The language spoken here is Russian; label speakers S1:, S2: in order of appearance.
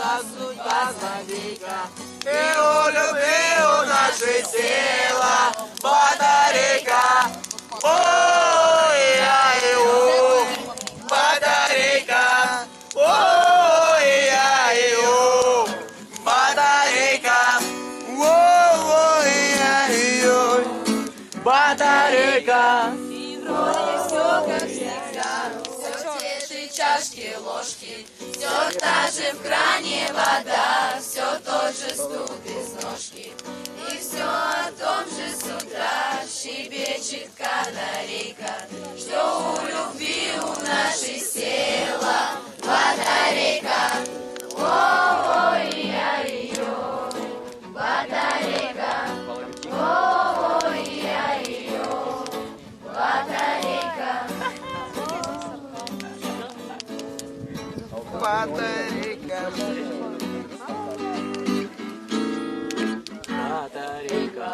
S1: наша судьба злодейка. И улюбил наши села батарейка. Ой-яй-у, батарейка. Ой-яй-у, батарейка. Ой-яй-ой, батарейка.
S2: И вроде все как всегда, все те же чашки, ложки, все та же в кране вода, все тот же стул без ножки. И все о том же с утра щебечет канарейка, что у любви у нашей села батарейка. Ой-яй-ой, батарейка. Ой-яй-ой, батарейка.
S1: Батарейка. Батарейка.